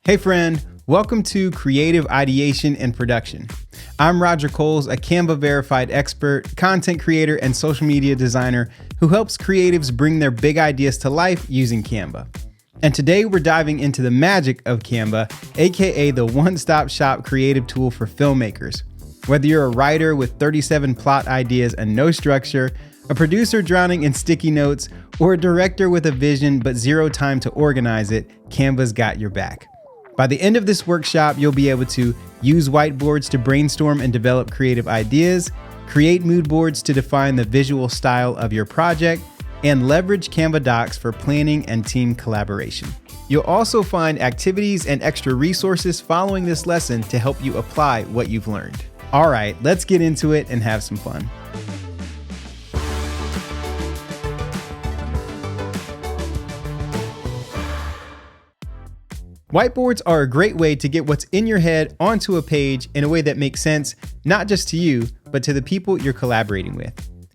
Hey friend, welcome to Creative Ideation and Production. I'm Roger Coles, a Canva verified expert, content creator, and social media designer who helps creatives bring their big ideas to life using Canva. And today we're diving into the magic of Canva, aka the one-stop shop creative tool for filmmakers. Whether you're a writer with 37 plot ideas and no structure, a producer drowning in sticky notes, or a director with a vision but zero time to organize it, Canva's got your back. By the end of this workshop, you'll be able to use whiteboards to brainstorm and develop creative ideas, create mood boards to define the visual style of your project, and leverage Canva Docs for planning and team collaboration. You'll also find activities and extra resources following this lesson to help you apply what you've learned. All right, let's get into it and have some fun. Whiteboards are a great way to get what's in your head onto a page in a way that makes sense, not just to you, but to the people you're collaborating with.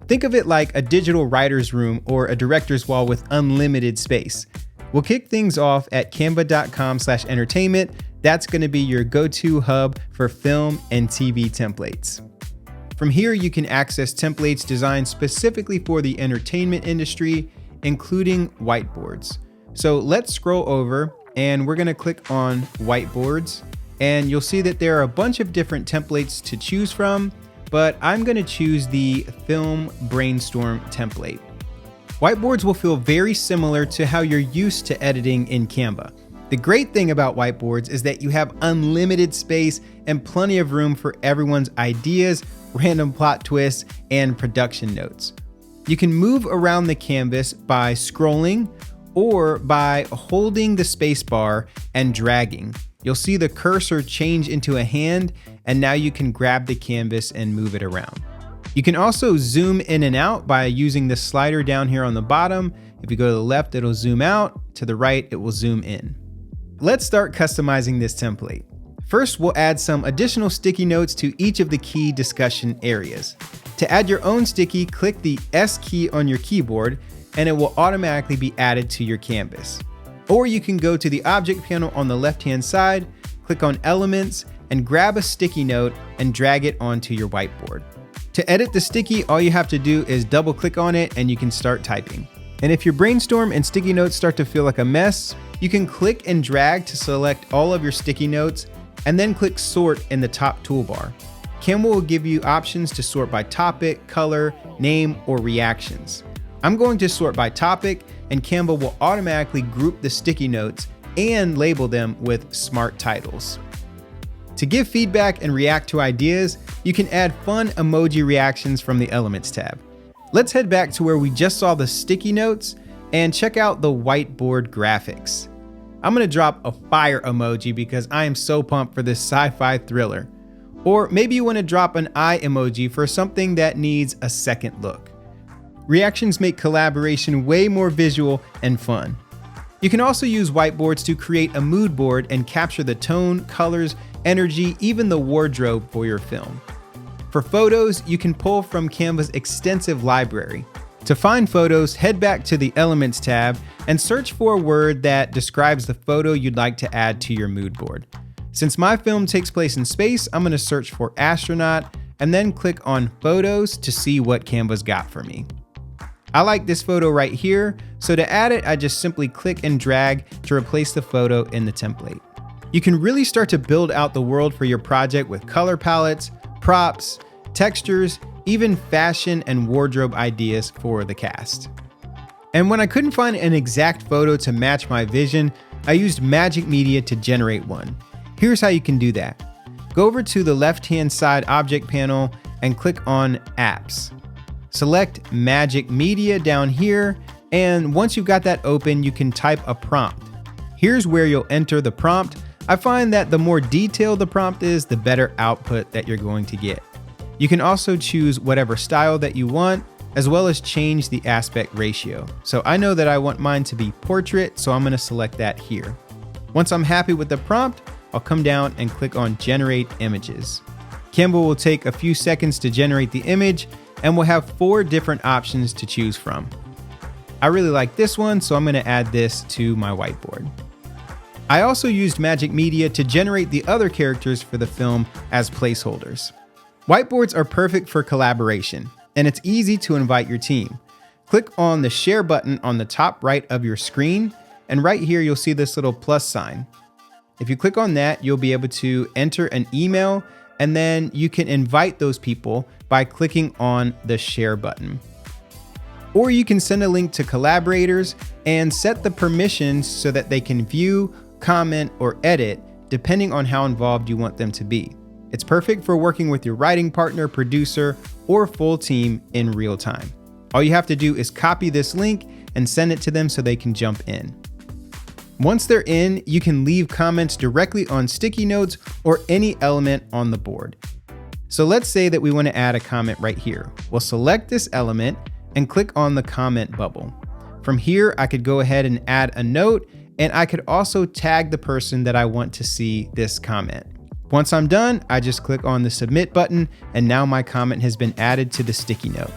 Think of it like a digital writer's room or a director's wall with unlimited space. We'll kick things off at canva.com/entertainment. That's going to be your go-to hub for film and TV templates. From here, you can access templates designed specifically for the entertainment industry, including whiteboards. So let's scroll over and we're going to click on whiteboards, and you'll see that there are a bunch of different templates to choose from, but I'm going to choose the film brainstorm template. Whiteboards will feel very similar to how you're used to editing in Canva. The great thing about whiteboards is that you have unlimited space and plenty of room for everyone's ideas, random plot twists, and production notes. You can move around the canvas by scrolling or by holding the space bar and dragging. You'll see the cursor change into a hand, and now you can grab the canvas and move it around. You can also zoom in and out by using the slider down here on the bottom. If you go to the left, it'll zoom out. To the right, it will zoom in. Let's start customizing this template. First, we'll add some additional sticky notes to each of the key discussion areas. To add your own sticky, click the S key on your keyboard, and it will automatically be added to your canvas. Or you can go to the object panel on the left-hand side, click on elements, and grab a sticky note and drag it onto your whiteboard. To edit the sticky, all you have to do is double click on it and you can start typing. And if your brainstorm and sticky notes start to feel like a mess, you can click and drag to select all of your sticky notes and then click sort in the top toolbar. Canva will give you options to sort by topic, color, name, or reactions. I'm going to sort by topic, and Canva will automatically group the sticky notes and label them with smart titles. To give feedback and react to ideas, you can add fun emoji reactions from the Elements tab. Let's head back to where we just saw the sticky notes and check out the whiteboard graphics. I'm going to drop a fire emoji because I am so pumped for this sci-fi thriller. Or maybe you want to drop an eye emoji for something that needs a second look. Reactions make collaboration way more visual and fun. You can also use whiteboards to create a mood board and capture the tone, colors, energy, even the wardrobe for your film. For photos, you can pull from Canva's extensive library. To find photos, head back to the Elements tab and search for a word that describes the photo you'd like to add to your mood board. Since my film takes place in space, I'm going to search for astronaut and then click on photos to see what Canva's got for me. I like this photo right here, so to add it, I just simply click and drag to replace the photo in the template. You can really start to build out the world for your project with color palettes, props, textures, even fashion and wardrobe ideas for the cast. And when I couldn't find an exact photo to match my vision, I used Magic Media to generate one. Here's how you can do that. Go over to the left-hand side object panel and click on Apps. Select Magic Media down here, and once you've got that open, you can type a prompt. Here's where you'll enter the prompt. I find that the more detailed the prompt is, the better output that you're going to get. You can also choose whatever style that you want, as well as change the aspect ratio. So I know that I want mine to be portrait, so I'm going to select that here. Once I'm happy with the prompt, I'll come down and click on Generate Images. Canva will take a few seconds to generate the image, and we'll have 4 different options to choose from. I really like this one, so I'm going to add this to my whiteboard. I also used Magic Media to generate the other characters for the film as placeholders. Whiteboards are perfect for collaboration, and it's easy to invite your team. Click on the share button on the top right of your screen, and right here you'll see this little plus sign. If you click on that, you'll be able to enter an email, and then you can invite those people by clicking on the share button. Or you can send a link to collaborators and set the permissions so that they can view, comment, or edit depending on how involved you want them to be. It's perfect for working with your writing partner, producer, or full team in real time. All you have to do is copy this link and send it to them so they can jump in. Once they're in, you can leave comments directly on sticky notes or any element on the board. So let's say that we want to add a comment right here. We'll select this element and click on the comment bubble. From here, I could go ahead and add a note, and I could also tag the person that I want to see this comment. Once I'm done, I just click on the submit button, and now my comment has been added to the sticky note.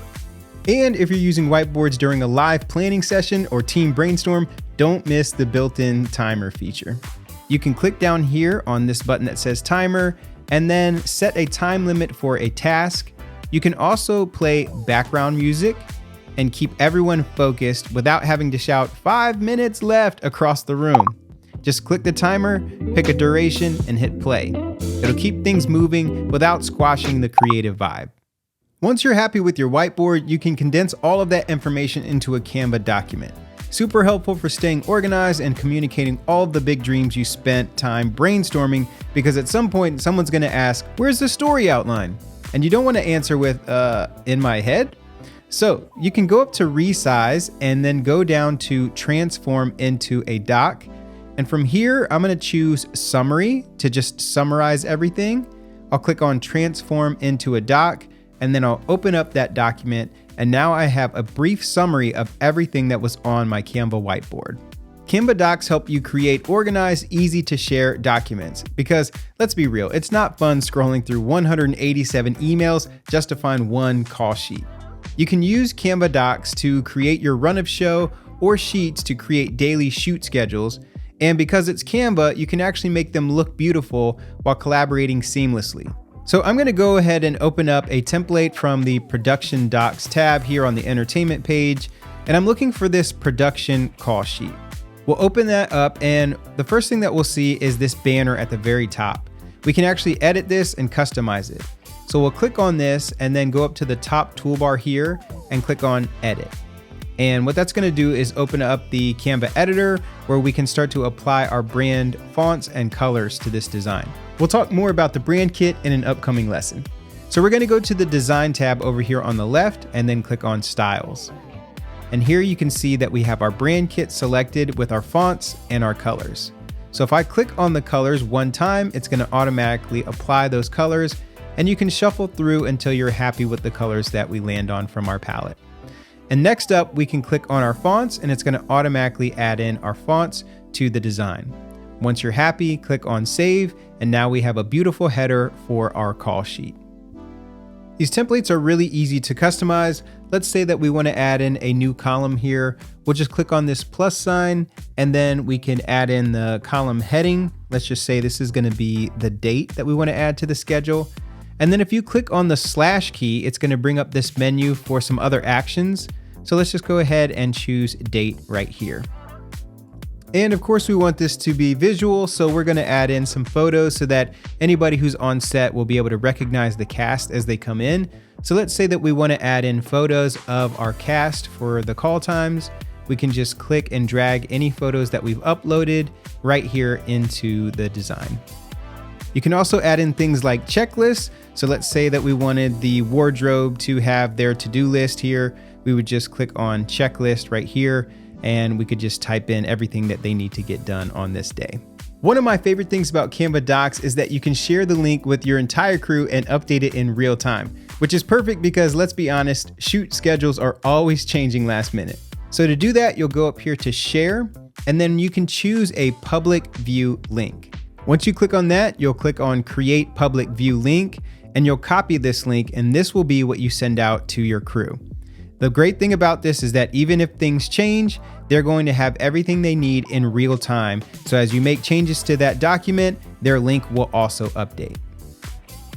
And if you're using whiteboards during a live planning session or team brainstorm, don't miss the built-in timer feature. You can click down here on this button that says timer and then set a time limit for a task. You can also play background music and keep everyone focused without having to shout 5 minutes left across the room. Just click the timer, pick a duration, and hit play. It'll keep things moving without squashing the creative vibe. Once you're happy with your whiteboard, you can condense all of that information into a Canva document. Super helpful for staying organized and communicating all of the big dreams you spent time brainstorming, because at some point someone's gonna ask, where's the story outline? And you don't wanna answer with, in my head? So you can go up to resize and then go down to transform into a doc. And from here, I'm gonna choose summary to just summarize everything. I'll click on transform into a doc, and then I'll open up that document, and now I have a brief summary of everything that was on my Canva whiteboard. Canva docs help you create organized, easy to share documents, because let's be real, it's not fun scrolling through 187 emails just to find one call sheet. You can use Canva docs to create your run of show or sheets to create daily shoot schedules, and because it's Canva, you can actually make them look beautiful while collaborating seamlessly. So I'm gonna go ahead and open up a template from the Production Docs tab here on the Entertainment page, and I'm looking for this production call sheet. We'll open that up, and the first thing that we'll see is this banner at the very top. We can actually edit this and customize it. So we'll click on this and then go up to the top toolbar here and click on Edit. And what that's gonna do is open up the Canva editor where we can start to apply our brand fonts and colors to this design. We'll talk more about the brand kit in an upcoming lesson. So we're gonna go to the Design tab over here on the left and then click on Styles. And here you can see that we have our brand kit selected with our fonts and our colors. So if I click on the colors one time, it's gonna automatically apply those colors, and you can shuffle through until you're happy with the colors that we land on from our palette. And next up, we can click on our fonts, and it's gonna automatically add in our fonts to the design. Once you're happy, click on Save, and now we have a beautiful header for our call sheet. These templates are really easy to customize. Let's say that we want to add in a new column here. We'll just click on this plus sign, and then we can add in the column heading. Let's just say this is going to be the date that we want to add to the schedule. And then if you click on the slash key, it's going to bring up this menu for some other actions. So let's just go ahead and choose date right here. And of course we want this to be visual, so we're gonna add in some photos so that anybody who's on set will be able to recognize the cast as they come in. So let's say that we wanna add in photos of our cast for the call times. We can just click and drag any photos that we've uploaded right here into the design. You can also add in things like checklists. So let's say that we wanted the wardrobe to have their to-do list here. We would just click on checklist right here, and we could just type in everything that they need to get done on this day. One of my favorite things about Canva Docs is that you can share the link with your entire crew and update it in real time, which is perfect because let's be honest, shoot schedules are always changing last minute. So to do that, you'll go up here to share, and then you can choose a public view link. Once you click on that, you'll click on create public view link, and you'll copy this link, and this will be what you send out to your crew. The great thing about this is that even if things change, they're going to have everything they need in real time. So as you make changes to that document, their link will also update.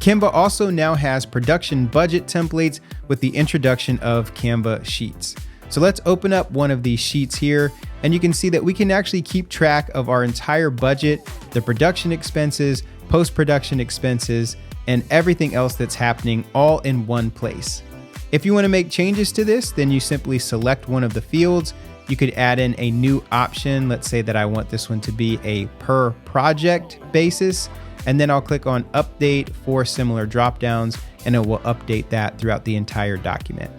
Canva also now has production budget templates with the introduction of Canva Sheets. So let's open up one of these sheets here, and you can see that we can actually keep track of our entire budget, the production expenses, post-production expenses, and everything else that's happening all in one place. If you want to make changes to this, then you simply select one of the fields. You could add in a new option. Let's say that I want this one to be a per project basis, and then I'll click on update for similar dropdowns, and it will update that throughout the entire document.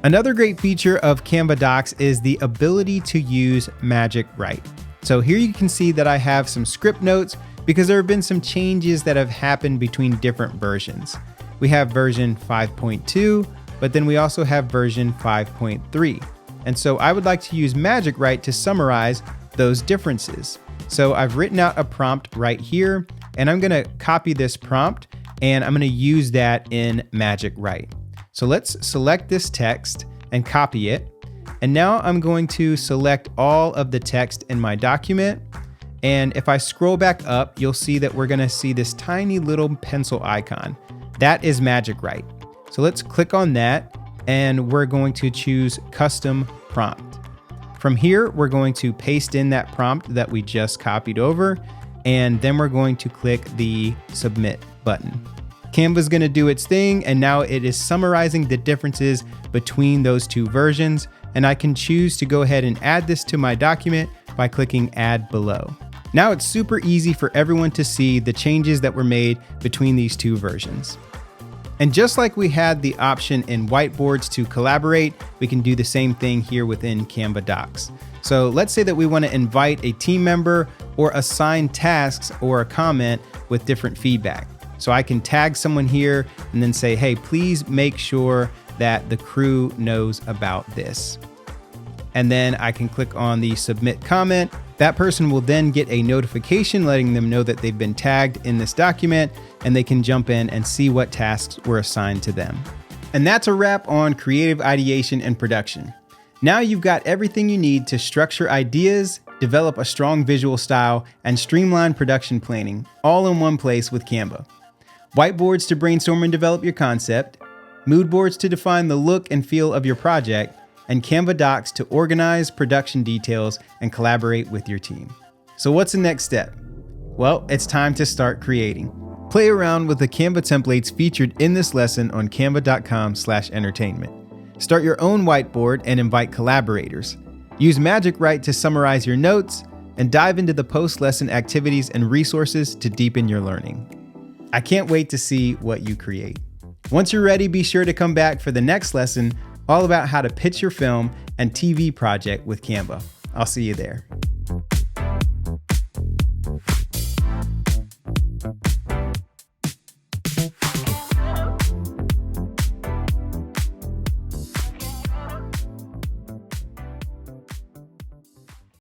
Another great feature of Canva Docs is the ability to use Magic Write. So here you can see that I have some script notes because there have been some changes that have happened between different versions. We have version 5.2, but then we also have version 5.3. And so I would like to use Magic Write to summarize those differences. So I've written out a prompt right here, and I'm gonna copy this prompt and I'm gonna use that in Magic Write. So let's select this text and copy it. And now I'm going to select all of the text in my document. And if I scroll back up, you'll see that we're gonna see this tiny little pencil icon. That is Magic Write. So let's click on that, and we're going to choose Custom Prompt. From here, we're going to paste in that prompt that we just copied over, and then we're going to click the Submit button. Canva's gonna do its thing, and now it is summarizing the differences between those two versions, and I can choose to go ahead and add this to my document by clicking Add Below. Now it's super easy for everyone to see the changes that were made between these two versions. And just like we had the option in Whiteboards to collaborate, we can do the same thing here within Canva Docs. So let's say that we want to invite a team member or assign tasks or a comment with different feedback. So I can tag someone here and then say, hey, please make sure that the crew knows about this. And then I can click on the Submit Comment. That person will then get a notification letting them know that they've been tagged in this document, and they can jump in and see what tasks were assigned to them. And that's a wrap on creative ideation and production. Now you've got everything you need to structure ideas, develop a strong visual style, and streamline production planning, all in one place with Canva. Whiteboards to brainstorm and develop your concept, moodboards to define the look and feel of your project, and Canva Docs to organize production details and collaborate with your team. So what's the next step? Well, it's time to start creating. Play around with the Canva templates featured in this lesson on canva.com/entertainment. Start your own whiteboard and invite collaborators. Use Magic Write to summarize your notes, and dive into the post-lesson activities and resources to deepen your learning. I can't wait to see what you create. Once you're ready, be sure to come back for the next lesson all about how to pitch your film and TV project with Canva. I'll see you there.